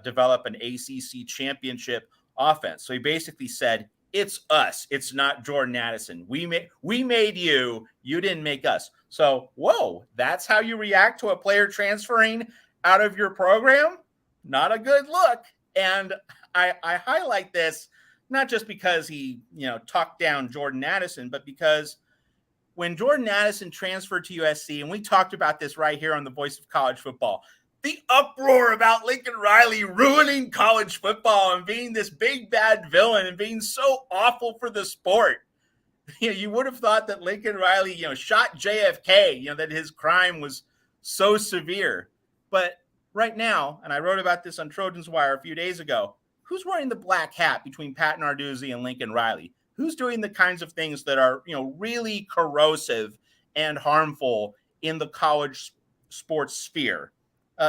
develop an ACC championship offense. So he basically said, it's us. It's not Jordan Addison. We made you. You didn't make us. So, whoa, that's how you react to a player transferring out of your program? Not a good look. And I highlight this not just because he, talked down Jordan Addison, but because when Jordan Addison transferred to USC, and we talked about this right here on the Voice of College Football, the uproar about Lincoln Riley ruining college football and being this big bad villain and being so awful for the sport. You would have thought that Lincoln Riley, shot JFK, that his crime was so severe. But right now, and I wrote about this on Trojans Wire a few days ago, who's wearing the black hat between Pat Narduzzi and Lincoln Riley? Who's doing the kinds of things that are, really corrosive and harmful in the college sports sphere?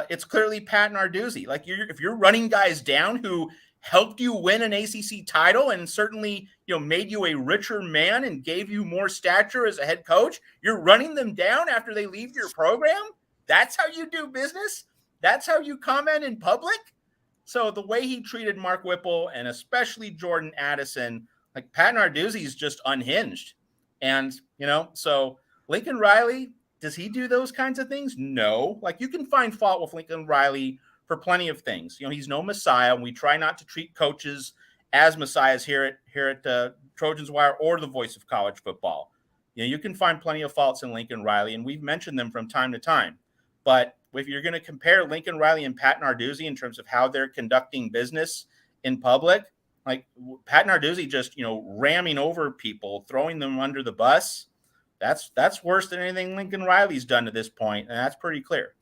It's clearly Pat Narduzzi. Like, if you're running guys down who helped you win an ACC title and certainly, made you a richer man and gave you more stature as a head coach, you're running them down after they leave your program? That's how you do business? That's how you comment in public? So the way he treated Mark Whipple and especially Jordan Addison, like, Pat Narduzzi is just unhinged. And, so Lincoln Riley, does he do those kinds of things? No. Like, you can find fault with Lincoln Riley for plenty of things. He's no messiah. And we try not to treat coaches as messiahs here at Trojans Wire or the Voice of College Football. You can find plenty of faults in Lincoln Riley, and we've mentioned them from time to time. But if you're going to compare Lincoln Riley and Pat Narduzzi in terms of how they're conducting business in public, like Pat Narduzzi just, ramming over people, throwing them under the bus, that's worse than anything Lincoln Riley's done to this point, and that's pretty clear.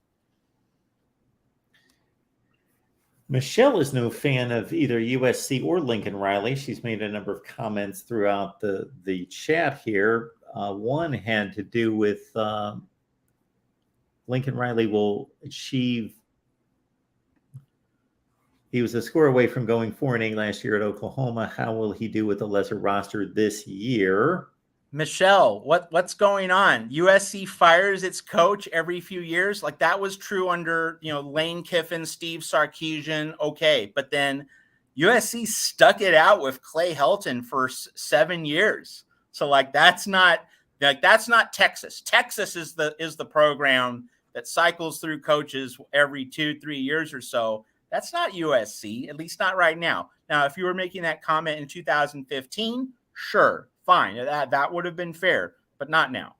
Michelle is no fan of either USC or Lincoln Riley. She's made a number of comments throughout the chat here. One had to do with Lincoln Riley will achieve. He was a score away from going 4-8 last year at Oklahoma. How will he do with a lesser roster this year? Michelle, what's going on? USC fires its coach every few years. Like, that was true under, Lane Kiffin, Steve Sarkisian. Okay. But then USC stuck it out with Clay Helton for 7 years. So that's not Texas. Texas is the program that cycles through coaches every 2-3 years or so. That's not USC, at least not right now. Now, if you were making that comment in 2015, sure, fine. That would have been fair, but not now.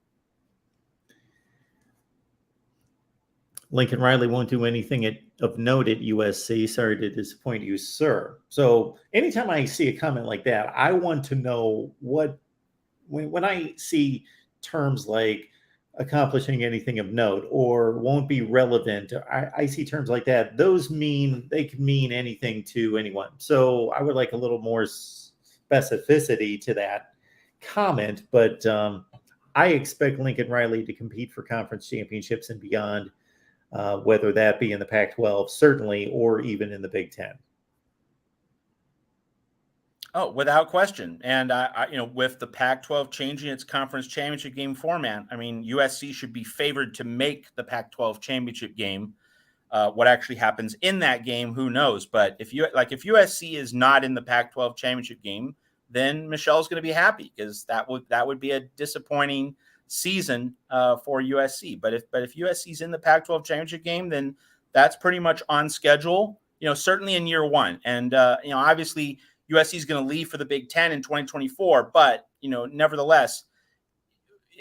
Lincoln Riley won't do anything of note at USC. Sorry to disappoint you, sir. So anytime I see a comment like that, I want to know when I see terms like accomplishing anything of note or won't be relevant, I see terms like that. Those can mean anything to anyone. So I would like a little more specificity to that comment, but I expect Lincoln Riley to compete for conference championships and beyond, whether that be in the Pac-12 certainly or even in the Big Ten. Oh, without question. And with the Pac-12 changing its conference championship game format, I mean, USC should be favored to make the Pac-12 championship game. What actually happens in that game, who knows? But if USC is not in the Pac-12 championship game, then Michelle's going to be happy, because that would be a disappointing season for USC. But if USC is in the Pac-12 championship game, then that's pretty much on schedule. Certainly in year one, and obviously USC is going to leave for the Big Ten in 2024. But nevertheless,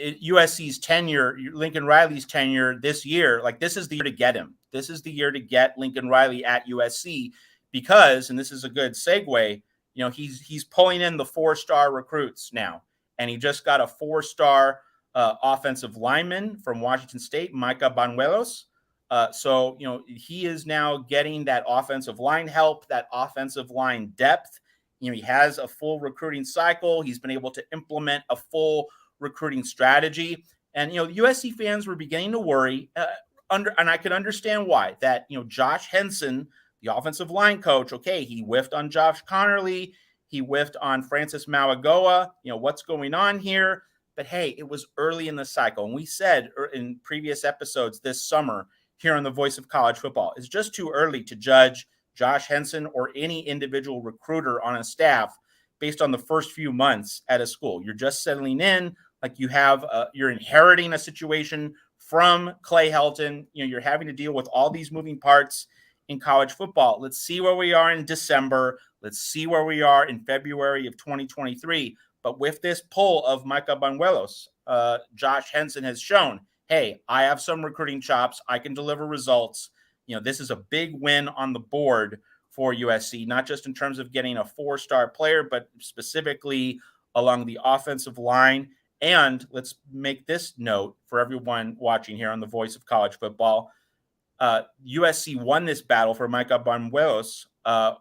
USC's tenure, Lincoln Riley's tenure this year, like, this is the year to get him. This is the year to get Lincoln Riley at USC, because, and this is a good segue, he's pulling in the 4-star recruits now, and he just got a 4-star offensive lineman from Washington State, Micah Banuelos. So he is now getting that offensive line help, that offensive line depth. He has a full recruiting cycle. He's been able to implement a full recruiting strategy. And USC fans were beginning to worry, and I could understand why, that Josh Henson, the offensive line coach, okay, he whiffed on Josh Connerly, he whiffed on Francis Mauigoa. What's going on here? But hey, it was early in the cycle, and we said in previous episodes this summer here on the Voice of College Football, it's just too early to judge Josh Henson or any individual recruiter on a staff based on the first few months at a school. You're just settling in. Like, you're inheriting a situation from Clay Helton. You're having to deal with all these moving parts in college football. Let's see where we are in December. Let's see where we are in February of 2023. But with this pull of Micah Banuelos, Josh Henson has shown, hey, I have some recruiting chops. I can deliver results. This is a big win on the board for USC, not just in terms of getting a 4-star player, but specifically along the offensive line. And let's make this note for everyone watching here on the Voice of College Football. USC won this battle for Micah Banuelos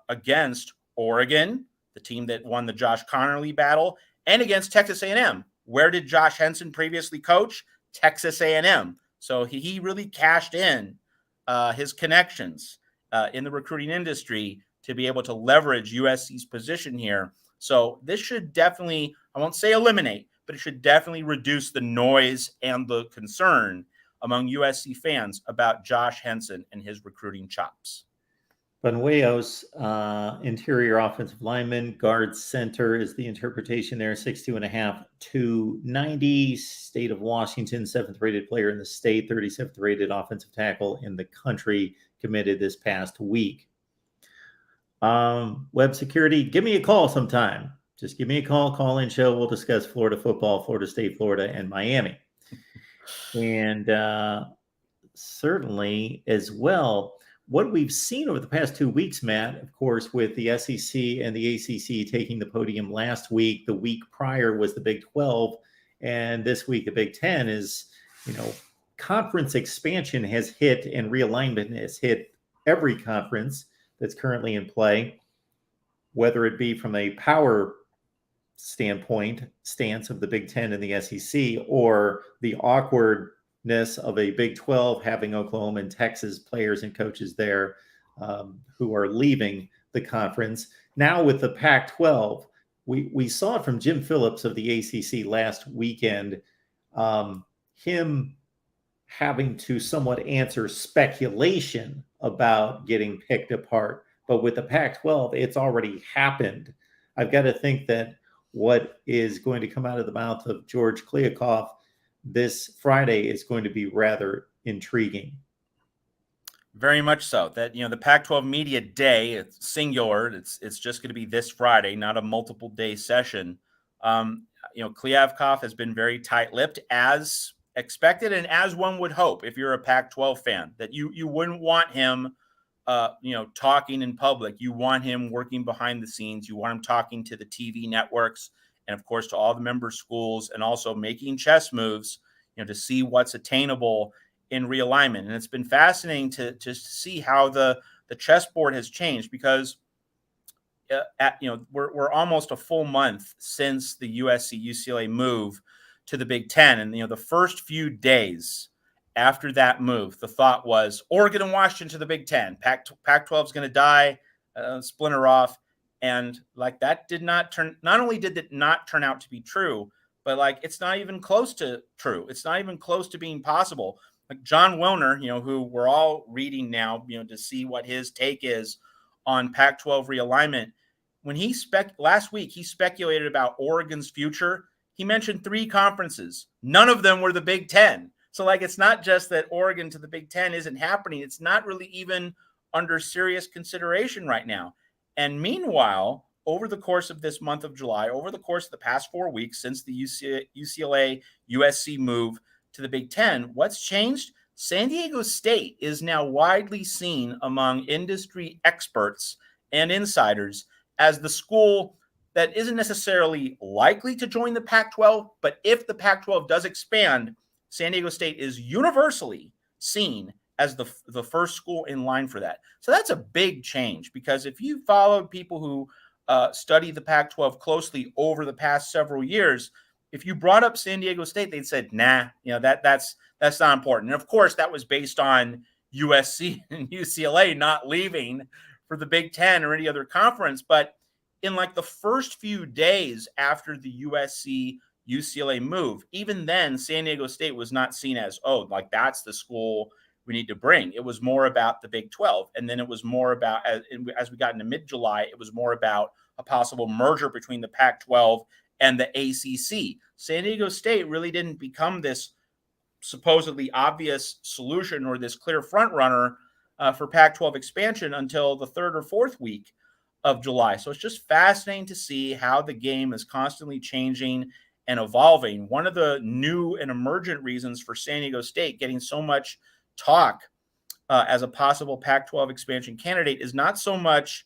against Oregon, the team that won the Josh Connerly battle, and against Texas A&M. Where did Josh Henson previously coach? Texas A&M. So he really cashed in his connections in the recruiting industry to be able to leverage USC's position here. So this should definitely, I won't say eliminate, but it should definitely reduce the noise and the concern among USC fans about Josh Henson and his recruiting chops. Banuelos, interior offensive lineman, guard center is the interpretation there. 6'2.5", 290. State of Washington, 7th rated player in the state, 37th rated offensive tackle in the country, committed this past week. Web security, give me a call sometime. Just give me a call-in show. We'll discuss Florida football, Florida State, Florida, and Miami. And certainly as well, what we've seen over the past 2 weeks, Matt, of course, with the SEC and the ACC taking the podium last week, the week prior was the Big 12, and this week the Big 10 is, conference expansion has hit and realignment has hit every conference that's currently in play, whether it be from a power stance of the Big 10 and the SEC, or the awkwardness of a Big 12 having Oklahoma and Texas players and coaches there who are leaving the conference. Now with the Pac-12, we saw it from Jim Phillips of the ACC last weekend, him having to somewhat answer speculation about getting picked apart. But with the Pac-12, it's already happened. I've got to think that what is going to come out of the mouth of George Kliavkoff this Friday is going to be rather intriguing. Very much so. That, the Pac-12 Media Day, it's singular. It's just going to be this Friday, not a multiple day session. Kliavkoff has been very tight-lipped, as expected, and as one would hope if you're a Pac-12 fan, that you wouldn't want him talking in public. You want him working behind the scenes. You want him talking to the TV networks and, of course, to all the member schools, and also making chess moves, to see what's attainable in realignment. And it's been fascinating to see how the chessboard has changed, because we're almost a full month since the USC UCLA move to the Big Ten, and the first few days after that move, the thought was Oregon and Washington to the Big Ten. Pac-12 is going to die, splinter off. And like that did not turn, not only did it not turn out to be true, but like it's not even close to true. It's not even close to being possible. Like John Wilner, who we're all reading now, to see what his take is on Pac-12 realignment. When last week, he speculated about Oregon's future. He mentioned 3 conferences. None of them were the Big Ten. So like, it's not just that Oregon to the Big Ten isn't happening. It's not really even under serious consideration right now. And meanwhile, over the course of this month of July, over the course of the past 4 weeks since the UCLA USC move to the Big Ten, what's changed? San Diego State is now widely seen among industry experts and insiders as the school that isn't necessarily likely to join the Pac-12, but if the Pac-12 does expand, San Diego State is universally seen as the first school in line for that. So that's a big change, because if you followed people who study the Pac-12 closely over the past several years, if you brought up San Diego State, they'd said, nah, that's not important. And of course, that was based on USC and UCLA not leaving for the Big Ten or any other conference. But in like the first few days after the USC UCLA move, even then, San Diego State was not seen as, oh, like that's the school we need to bring. It was more about the Big 12. And then it was more about, as we got into mid-July, it was more about a possible merger between the Pac-12 and the ACC. San Diego State really didn't become this supposedly obvious solution or this clear front runner for Pac-12 expansion until the 3rd or 4th week of July. So it's just fascinating to see how the game is constantly changing and evolving. One of the new and emergent reasons for San Diego State getting so much talk as a possible Pac-12 expansion candidate is not so much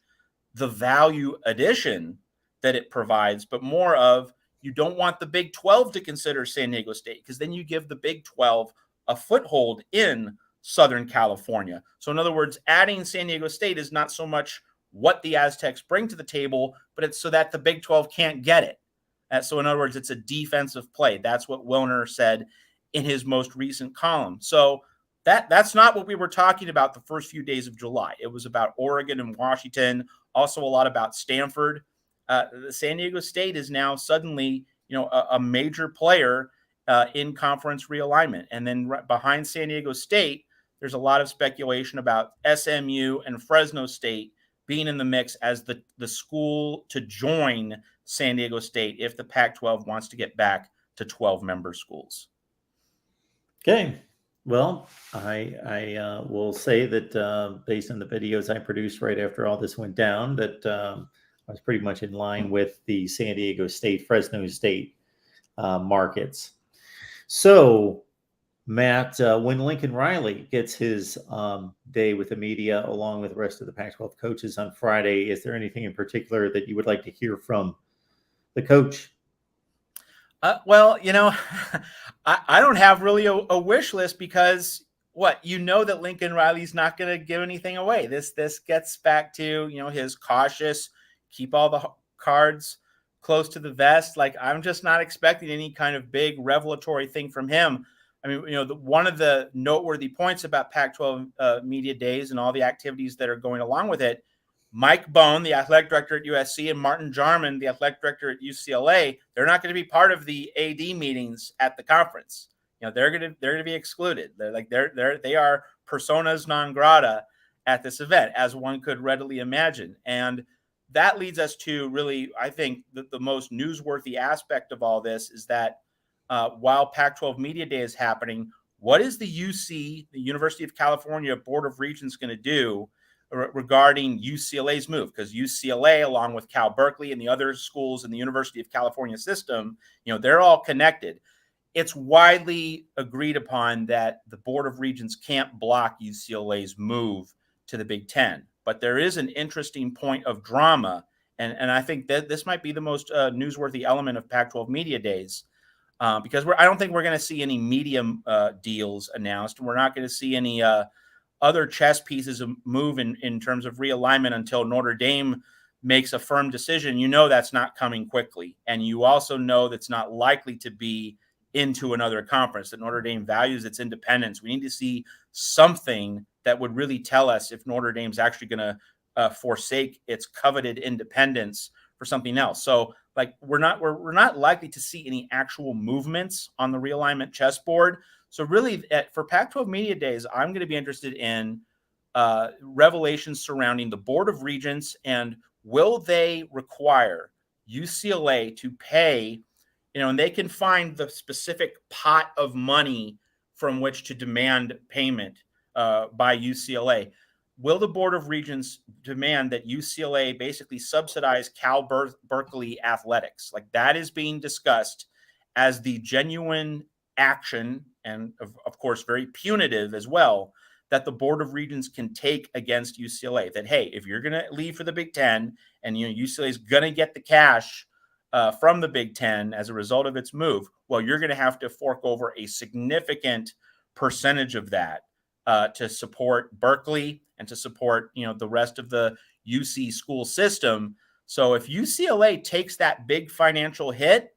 the value addition that it provides, but more of, you don't want the Big 12 to consider San Diego State, because then you give the Big 12 a foothold in Southern California. So in other words, adding San Diego State is not so much what the Aztecs bring to the table, but it's so that the Big 12 can't get it. So in other words, it's a defensive play. That's what Wilner said in his most recent column. So that's not what we were talking about the first few days of July. It was about Oregon and Washington, also a lot about Stanford. San Diego State is now suddenly, a major player in conference realignment. And then behind San Diego State, there's a lot of speculation about SMU and Fresno State being in the mix as the school to join San Diego State if the Pac-12 wants to get back to 12-member schools. Okay. Well, I will say that based on the videos I produced right after all this went down, that I was pretty much in line with the San Diego State, Fresno State markets. So, Matt, when Lincoln Riley gets his day with the media along with the rest of the Pac-12 coaches on Friday, is there anything in particular that you would like to hear from the coach? Well, I don't have really a wish list, because that Lincoln Riley's not going to give anything away. This gets back to, his cautious, keep all the cards close to the vest. Like, I'm just not expecting any kind of big revelatory thing from him. I mean, one of the noteworthy points about Pac-12 media days and all the activities that are going along with it, Mike Bone, the athletic director at USC, and Martin Jarman, the athletic director at UCLA, they're not going to be part of the AD meetings at the conference. They're going to be excluded. They are personas non grata at this event, as one could readily imagine. And that leads us to really, I think, the most newsworthy aspect of all this is that while Pac-12 Media Day is happening, what is the UC, the University of California Board of Regents, going to do regarding UCLA's move? Because UCLA, along with Cal Berkeley and the other schools in the University of California system, they're all connected. It's widely agreed upon that the Board of Regents can't block UCLA's move to the Big Ten. But there is an interesting point of drama, and I think that this might be the most newsworthy element of Pac-12 Media Days, because I don't think we're going to see any media deals announced, and we're not going to see any other chess pieces move in terms of realignment until Notre Dame makes a firm decision. That's not coming quickly. And you also know that's not likely to be into another conference, that Notre Dame values its independence. We need to see something that would really tell us if Notre Dame's actually going to forsake its coveted independence for something else. So like we're not likely to see any actual movements on the realignment chessboard. So really for Pac-12 Media Days, I'm going to be interested in revelations surrounding the Board of Regents and will they require UCLA to pay, and they can find the specific pot of money from which to demand payment by UCLA. Will the Board of Regents demand that UCLA basically subsidize Cal Berkeley athletics? Like that is being discussed as the genuine action, and of course, very punitive as well, that the Board of Regents can take against UCLA. That, hey, if you're going to leave for the Big Ten and UCLA is going to get the cash from the Big Ten as a result of its move, well, you're going to have to fork over a significant percentage of that to support Berkeley and to support, the rest of the UC school system. So if UCLA takes that big financial hit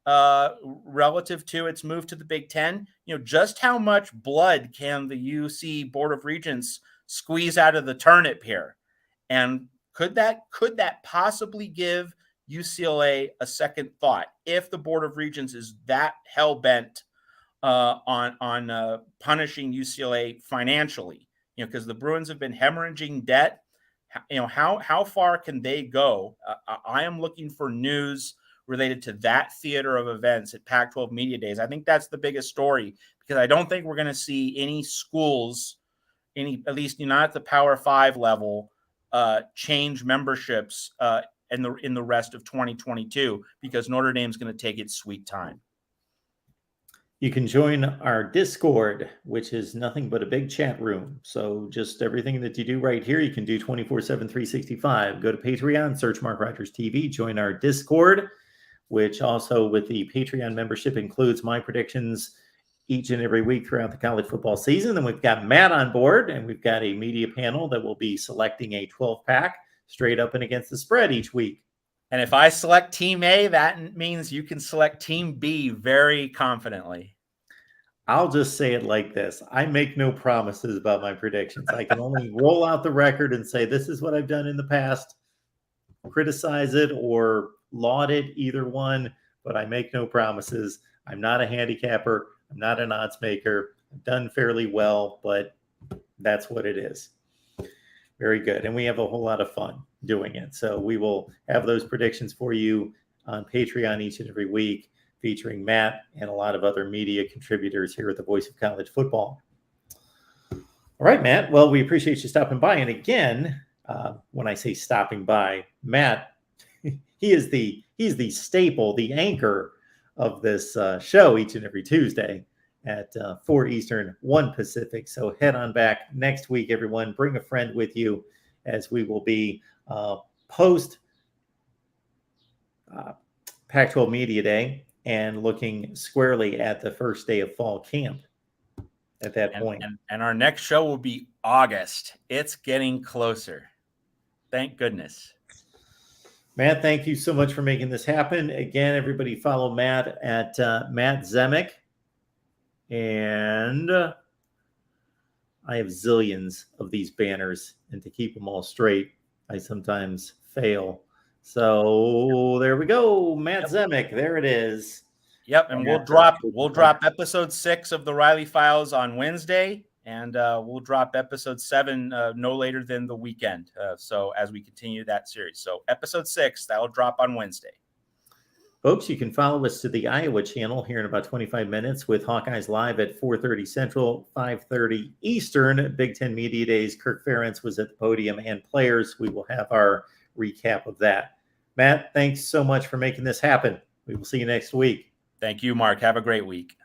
relative to its move to the Big Ten, just how much blood can the UC Board of Regents squeeze out of the turnip here? And could that possibly give UCLA a second thought if the Board of Regents is that hell-bent on punishing UCLA financially? Because the Bruins have been hemorrhaging debt. How far can they go? I am looking for news related to that theater of events at Pac-12 Media Days. I think that's the biggest story, because I don't think we're going to see any schools, at least not at the Power 5 level, change memberships in the rest of 2022, because Notre Dame's going to take its sweet time. You can join our Discord, which is nothing but a big chat room. So just everything that you do right here, you can do 24/7, 365. Go to Patreon, search MarkRogersTV, join our Discord, which also with the Patreon membership includes my predictions each and every week throughout the college football season. Then we've got Matt on board, and we've got a media panel that will be selecting a 12-pack straight up and against the spread each week. And if I select Team A, that means you can select Team B very confidently. I'll just say it like this. I make no promises about my predictions. I can only roll out the record and say, this is what I've done in the past, criticize it or laud it, either one, but I make no promises. I'm not a handicapper. I'm not an odds maker. I've done fairly well, but that's what it is. Very good. And we have a whole lot of fun doing it. So we will have those predictions for you on Patreon each and every week, featuring Matt and a lot of other media contributors here at the Voice of College Football. All right, Matt. Well, we appreciate you stopping by. And again, when I say stopping by, Matt, he's the staple, the anchor of this show each and every Tuesday at 4 Eastern, 1 Pacific. So head on back next week, everyone. Bring a friend with you, as we will be post Pac-12 Media Day and looking squarely at the first day of fall camp at that point. And our next show will be August. It's getting closer. Thank goodness. Matt, thank you so much for making this happen. Again, everybody follow Matt at Matt Zemek. And I have zillions of these banners, and to keep them all straight, I sometimes fail. So there we go, Matt Zemek. There it is. Yep, and we'll drop episode 6 of the Riley Files on Wednesday, and we'll drop episode 7 no later than the weekend. So as we continue that series, so episode 6 that'll drop on Wednesday. Folks, you can follow us to the Iowa channel here in about 25 minutes with Hawkeyes Live at 4:30 Central, 5:30 Eastern. Big Ten Media Days. Kirk Ferentz was at the podium, and players. We will have our recap of that. Matt, thanks so much for making this happen. We will see you next week. Thank you, Mark. Have a great week.